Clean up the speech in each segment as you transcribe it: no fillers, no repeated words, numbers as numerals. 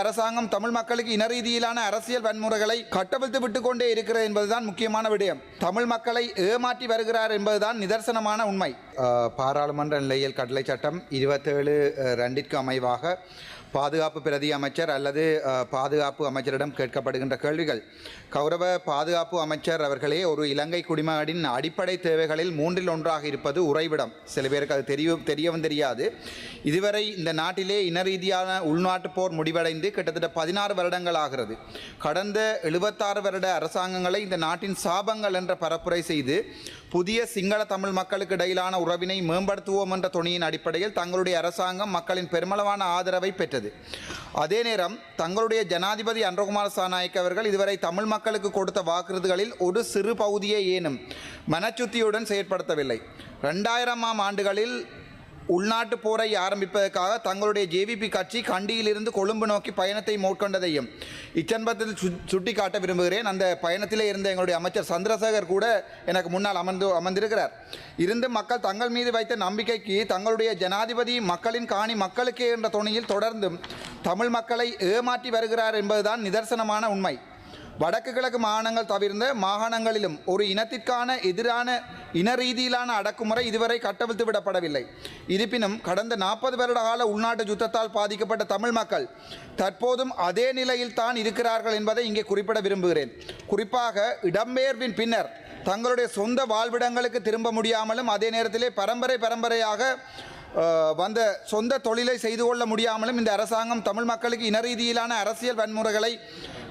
அரசாங்கம் தமிழ் மக்களுக்கு இனரீதியிலான அரசியல் வன்முறைகளை கட்டவிழ்த்து விட்டுக் கொண்டே இருக்கிறது என்பதுதான் முக்கியமான விடயம். தமிழ் மக்களை ஏமாற்றி வருகிறார் என்பதுதான் நிதர்சனமான உண்மை. பாராளுமன்ற நிலையியல் கட்டளை சட்டம் 27(2) அமைவாக பாதுகாப்பு பிரதி அமைச்சர் அல்லது பாதுகாப்பு அமைச்சரிடம் கேட்கப்படுகின்ற கேள்விகள். கௌரவ பாதுகாப்பு அமைச்சர் அவர்களே, ஒரு இலங்கை குடிமகனின் அடிப்படை தேவைகளில் 1/3 இருப்பது உறைவிடம். சில பேருக்கு அது தெரியவும் தெரியாது. இதுவரை இந்த நாட்டிலே இனரீதியான உள்நாட்டு போர் முடிவடைந்து கிட்டத்தட்ட 16 வருடங்கள் ஆகிறது. கடந்த 76 வருட அரசாங்கங்களை இந்த நாட்டின் சாபங்கள் என்ற பரப்புரை செய்து புதிய சிங்கள தமிழ் மக்களுக்கு இடையிலான உறவினை மேம்படுத்துவோம் என்ற துணியின் அடிப்படையில் தங்களுடைய அரசாங்கம் மக்களின் பெருமளவான ஆதரவை பெற்றது. அதே நேரம் தங்களுடைய ஜனாதிபதி அன்றகுமார சாநாயக்க அவர்கள் இதுவரை தமிழ் மக்களுக்கு கொடுத்த வாக்குறுதிகளில் ஒரு சிறு பகுதியை ஏனும் மனச்சுத்தியுடன் செயற்படுத்தவில்லை. 2000ஆம் ஆண்டுகளில் உள்நாட்டு போரை ஆரம்பிப்பதற்காக தங்களுடைய ஜேவிபி கட்சி கண்டியிலிருந்து கொழும்பு நோக்கி பயணத்தை மேற்கொண்டதையும் இச்சன்பத்தில் சுட்டிக்காட்ட விரும்புகிறேன். அந்த பயணத்திலே இருந்த எங்களுடைய அமைச்சர் சந்திரசேகர் கூட எனக்கு முன்னால் அமர்ந்திருக்கிறார். இருந்து மக்கள் தங்கள் மீது வைத்த நம்பிக்கைக்கு தங்களுடைய ஜனாதிபதி மக்களின் காணி மக்களுக்கே என்ற துணையில் தொடர்ந்தும் தமிழ் மக்களை ஏமாற்றி வருகிறார் என்பதுதான் நிதர்சனமான உண்மை. வடக்கு கிழக்கு மாகாணங்கள் தவிர்ந்த மாகாணங்களிலும் ஒரு இனத்திற்கான எதிரான இனரீதியிலான அடக்குமுறை இதுவரை கட்டவிழ்த்து விடப்படவில்லை. இருப்பினும் கடந்த 40 வருட கால உள்நாட்டு யுத்தத்தால் பாதிக்கப்பட்ட தமிழ் மக்கள் தற்போதும் அதே நிலையில் தான் இருக்கிறார்கள் என்பதை இங்கே குறிப்பிட விரும்புகிறேன். குறிப்பாக இடம்பெயர்வின் பின்னர் தங்களுடைய சொந்த வாழ்விடங்களுக்கு திரும்ப முடியாமலும் அதே நேரத்திலே பரம்பரையாக வந்த சொந்த தொழிலை செய்து கொள்ள முடியாமலும் இந்த அரசாங்கம் தமிழ் மக்களுக்கு இனரீதியிலான அரசியல் வன்முறைகளை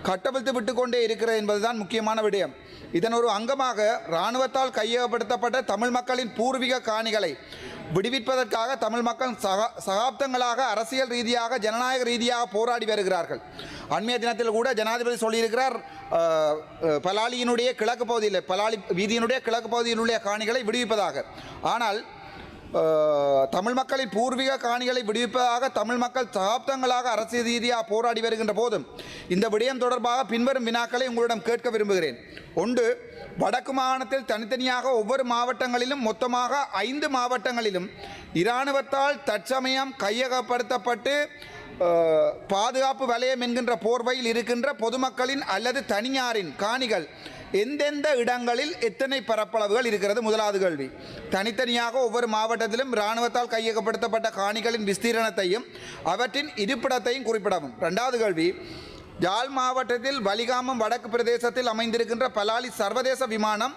கட்டவிழ்த்து விட்டு கொண்டே இருக்கிறது என்பதுதான் முக்கியமான விடயம். இதன் ஒரு அங்கமாக இராணுவத்தால் கையகப்படுத்தப்பட்ட தமிழ் மக்களின் பூர்வீக காணிகளை விடுவிப்பதற்காக தமிழ் மக்கள் சகாப்தங்களாக அரசியல் ரீதியாக ஜனநாயக ரீதியாக போராடி வருகிறார்கள். அண்மைய தினத்தில் கூட ஜனாதிபதி சொல்லியிருக்கிறார், பலாலியினுடைய கிழக்கு பகுதியில் பலாலி வீதியினுடைய கிழக்கு பகுதியினுடைய காணிகளை விடுவிப்பதாக. ஆனால் தமிழ் மக்களின் பூர்வீக காணிகளை விடுவிப்பதாக தமிழ் மக்கள் சகாப்தங்களாக அரசியல் ரீதியாக போராடி வருகின்ற போதும் இந்த விடயம் தொடர்பாக பின்வரும் வினாக்களை உங்களிடம் கேட்க விரும்புகிறேன். ஒன்று, வடக்கு மாகாணத்தில் தனித்தனியாக ஒவ்வொரு மாவட்டங்களிலும் மொத்தமாக 5 மாவட்டங்களிலும் இராணுவத்தால் தற்சமயம் கையகப்படுத்தப்பட்டு பாதுகாப்பு வலயம் என்கின்ற போர்வையில் இருக்கின்ற பொதுமக்களின் அல்லது தனியாரின் காணிகள் எந்தெந்த இடங்களில் எத்தனை பரப்பளவுகள் இருக்கிறது? முதலாவது கேள்வி. தனித்தனியாக ஒவ்வொரு மாவட்டத்திலும் இராணுவத்தால் கையகப்படுத்தப்பட்ட காணிகளின் விஸ்தீரணத்தையும் அவற்றின் இருப்பிடத்தையும் குறிப்பிடவும். 2வது கேள்வி, யாழ் மாவட்டத்தில் வலிகாமம் வடக்கு பிரதேசத்தில் அமைந்திருக்கின்ற பலாலி சர்வதேச விமானம்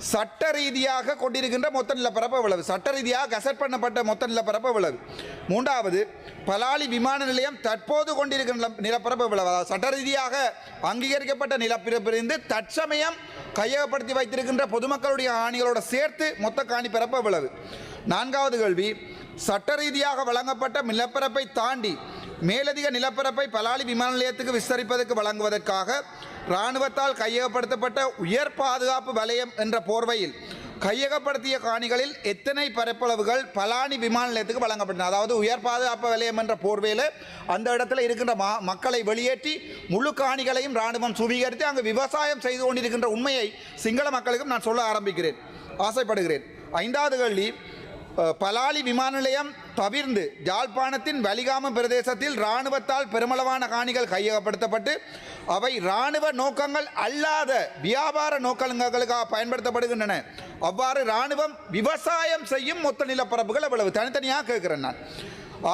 சட்ட ரீதியாக கொண்டிருக்கின்ற மொத்த நிலப்பரப்பு எவ்வளவு? சட்ட ரீதியாக கசட் பண்ணப்பட்ட மொத்த நிலப்பரப்பு எவ்வளவு? 3வது, பலாலி விமான நிலையம் தற்போது கொண்டிருக்கின்ற நிலப்பரப்பு எவ்வளவு? அதாவது சட்ட ரீதியாக அங்கீகரிக்கப்பட்ட நிலப்பரப்பிலிருந்து தற்சமயம் கையகப்படுத்தி வைத்திருக்கின்ற பொதுமக்களுடைய காணிகளோடு சேர்த்து மொத்த காணி பரப்பு எவ்வளவு? 4வது கேள்வி, சட்ட ரீதியாக வழங்கப்பட்ட நிலப்பரப்பை தாண்டி மேலதிக நிலப்பரப்பை பலாலி விமான நிலையத்துக்கு விஸ்தரிப்பதற்கு வழங்குவதற்காக இராணுவத்தால் கையகப்படுத்தப்பட்ட உயர் பாதுகாப்பு வலயம் என்ற போர்வையில் கையகப்படுத்திய காணிகளில் எத்தனை பரப்பளவுகள் பலாலி விமான நிலையத்துக்கு வழங்கப்பட்டன? அதாவது உயர் பாதுகாப்பு வலயம் என்ற போர்வையில் அந்த இடத்துல இருக்கின்ற மக்களை வெளியேற்றி முழு காணிகளையும் இராணுவம் சுவீகரித்து அங்கு விவசாயம் செய்து கொண்டிருக்கின்ற உண்மையை சிங்கள மக்களுக்கும் நான் சொல்ல ஆசைப்படுகிறேன். 5வது கேள்வி, பலாலி விமான நிலையம் தவிர்ந்து யாழ்ப்பாணத்தின் வலிகாமம் பிரதேசத்தில் இராணுவத்தால் பெருமளவான காணிகள் கையகப்படுத்தப்பட்டு அவை இராணுவ நோக்கங்கள் அல்லாத வியாபார நோக்கங்களுக்காக பயன்படுத்தப்படுகின்றன. அவ்வாறு இராணுவம் விவசாயம் செய்யும் மொத்த நிலப்பரப்புகள் எவ்வளவு? தனித்தனியாக கேட்கிறேன் நான்.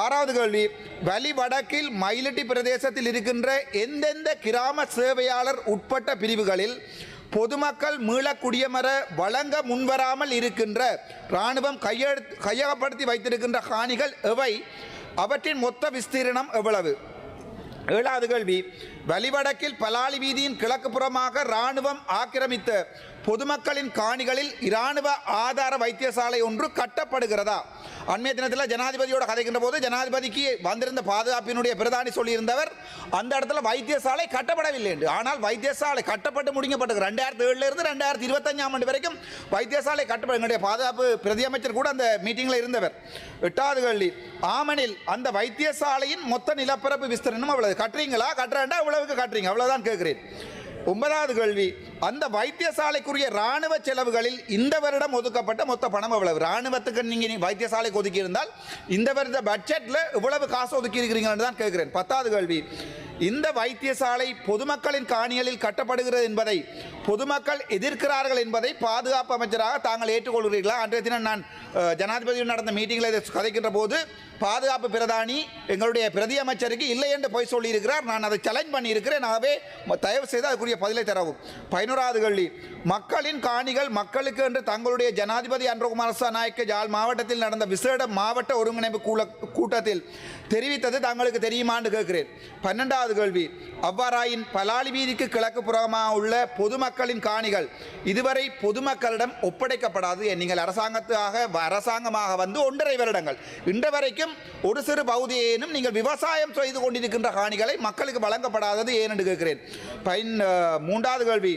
6வது கேள்வி, வலி வடக்கில் மயிலட்டி பிரதேசத்தில் இருக்கின்ற எந்தெந்த கிராம சேவையாளர் உட்பட்ட பிரிவுகளில் பொதுமக்கள் மீள குடியமர வழங்க முன்வராமல் இருக்கின்ற இராணுவம் கையகப்படுத்தி வைத்திருக்கின்ற காணிகள் எவை? அவற்றின் மொத்த விஸ்தீரணம் எவ்வளவு? 7வது கேள்வி, வலிவடக்கில் பலாலி வீதியின் கிழக்கு புறமாக இராணுவம் ஆக்கிரமித்த பொதுமக்களின் காணிகளில் இராணுவ ஆதார வைத்தியசாலை ஒன்று கட்டப்படுகிறதா? அண்மைய தினத்தில் ஜனாதிபதியோட கதைக்கின்ற போது ஜனாதிபதிக்கு வந்திருந்த பாதுகாப்பினுடைய பிரதானி சொல்லியிருந்தவர் அந்த இடத்துல வைத்தியசாலை கட்டப்படவில்லை என்று. ஆனால் வைத்தியசாலை கட்டப்பட்டு முடிக்கப்பட்டது 2007 2025 ஆண்டு வரைக்கும் வைத்தியசாலை கட்டப்பட எங்களுடைய பாதுகாப்பு பிரதி அமைச்சர் கூட அந்த மீட்டிங்கில் இருந்தவர். 8வது கேள்வி, ஆமனில் அந்த வைத்தியசாலையின் மொத்த நிலப்பரப்பு விஸ்தீரணம் அவ்வளவு கட்டுறீங்களா? கட்டுறா இவ்வளவுக்கு கட்டுறீங்க அவ்வளவுதான் கேட்கிறேன். 9வது கேள்வி, அந்த வைத்தியசாலைக்குரிய இராணுவ செலவுகளில் இந்த வருடம் ஒதுக்கப்பட்ட மொத்த பணம் எவ்வளவு? இராணுவத்துக்கு நீங்கள் வைத்தியசாலைக்கு ஒதுக்கி இருந்தால் இந்த வருட பட்ஜெட்டில் இவ்வளவு காசு ஒதுக்கி இருக்கிறீங்கன்னு தான் கேட்கிறேன். 10வது கேள்வி, இந்த வைத்தியசாலை பொதுமக்களின் காணிகளில் கட்டப்படுகிறது என்பதை பொதுமக்கள் எதிர்க்கிறார்கள் என்பதை பாதுகாப்பு அமைச்சராக தாங்கள் ஏற்றுக்கொள்கிறீர்களா? அன்றைய தினம் நான் ஜனாதிபதியுடன் நடந்த மீட்டிங்கில் இதை கதைக்கின்ற போது பாதுகாப்பு பிரதானி எங்களுடைய பிரதி அமைச்சருக்கு இல்லை என்று போய் சொல்லியிருக்கிறார். நான் அதை சேலஞ்ச் பண்ணியிருக்கிறேன். ஆகவே தயவு செய்து அதுக்குரிய பதிலை தரவும். 11வது கேள்வி, மக்களின் காணிகள் மக்களுக்கு என்று தங்களுடைய ஜனாதிபதி அன்றகுமார நாயக்க யாழ் மாவட்டத்தில் நடந்த விசேட மாவட்ட ஒருங்கிணைப்பு கூட்டத்தில் தெரிவித்தது தங்களுக்கு தெரியுமான்னு கேட்கிறேன். 12வது கேள்வி, அவ்வாறாயின் பலாலி வீதிக்கு கிழக்கு புறமாக உள்ள பொதுமக்களின் காணிகள் இதுவரை பொதுமக்களிடம் ஒப்படைக்கப்படாது. நீங்கள் அரசாங்கமாக வந்து 1.5 வருடங்கள் இன்று வரைக்கும் ஒரு சிறு பகுதியேனும் நீங்கள் விவசாயம் செய்து கொண்டிருக்கின்ற காணிகளை மக்களுக்கு வழங்கப்படாதது ஏன் என்று கேட்கிறேன். 3வது கேள்வி,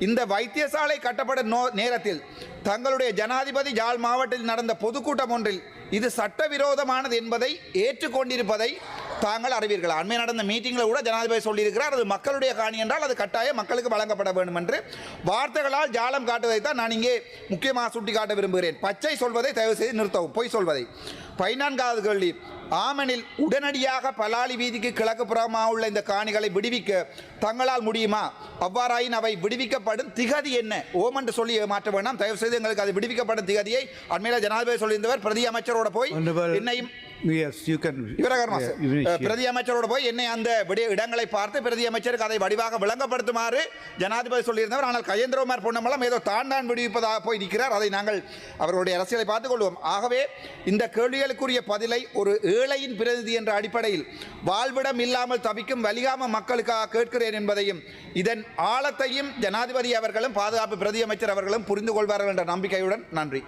இந்த வைத்தியசாலை கட்டப்படும் நேரத்தில் தங்களுடைய ஜனாதிபதி யாழ் மாவட்டத்தில் நடந்த பொதுக்கூட்டம் ஒன்றில் இது சட்டவிரோதமானது என்பதை ஏற்றுக்கொண்டிருப்பதை தாங்கள் அறிவீர்களா? அண்மை நடந்த மீட்டிங்கில் கூட ஜனாதிபதி சொல்லியிருக்கிறார், அது மக்களுடைய காணி என்றால் அது கட்டாயம் மக்களுக்கு வழங்கப்பட வேண்டும் என்று. வார்த்தைகளால் ஜாலம் காட்டுவதைத்தான் நான் இங்கே முக்கியமாக சுட்டிக்காட்ட விரும்புகிறேன். பச்சை சொல்வதை தயவு செய்து நிறுத்தவும், பொய் சொல்வதை. 14வது கேள்வி, ஆமனில் உடனடியாக பலாலி வீதிக்கு கிழக்கு புறமாக உள்ள இந்த காணிகளை விடுவிக்க தங்களால் முடியுமா? அவ்வாறாயின் அவை விடுவிக்கப்படும் திகதி என்ன? ஓம் என்று சொல்லி மாற்ற வேண்டாம். தயவு செய்து எங்களுக்கு அது விடுவிக்கப்படும் திகதியை அண்மையில் ஜனாதிபதி சொல்லியிருந்தவர். பிரதி அமைச்சரோட போய் என்னையும் பிரதி அமைச்சரோடு போய் என்னை அந்த இடங்களை பார்த்து பிரதி அமைச்சருக்கு அதை வடிவாக விளங்கப்படுத்துமாறு ஜனாதிபதி சொல்லியிருந்தவர். ஆனால் கஜேந்திரகுமார் பொன்னம்பலம் ஏதோ தான் விடுவிப்பதாக போய் நிற்கிறார். அதை நாங்கள் அவர்களுடைய அரசியலை பார்த்துக் கொள்வோம். ஆகவே இந்த கேள்விகளுக்குரிய பதிலை ஒரு ஏழையின் பிரதிநிதி என்ற அடிப்படையில் வாழ்விடம் இல்லாமல் தவிக்கும் வலிகாம மக்களுக்காக கேட்கிறேன் என்பதையும் இதன் ஆழத்தையும் ஜனாதிபதி அவர்களும் பாதுகாப்பு பிரதி அமைச்சர் அவர்களும் புரிந்து கொள்வார்கள் என்ற நம்பிக்கையுடன் நன்றி.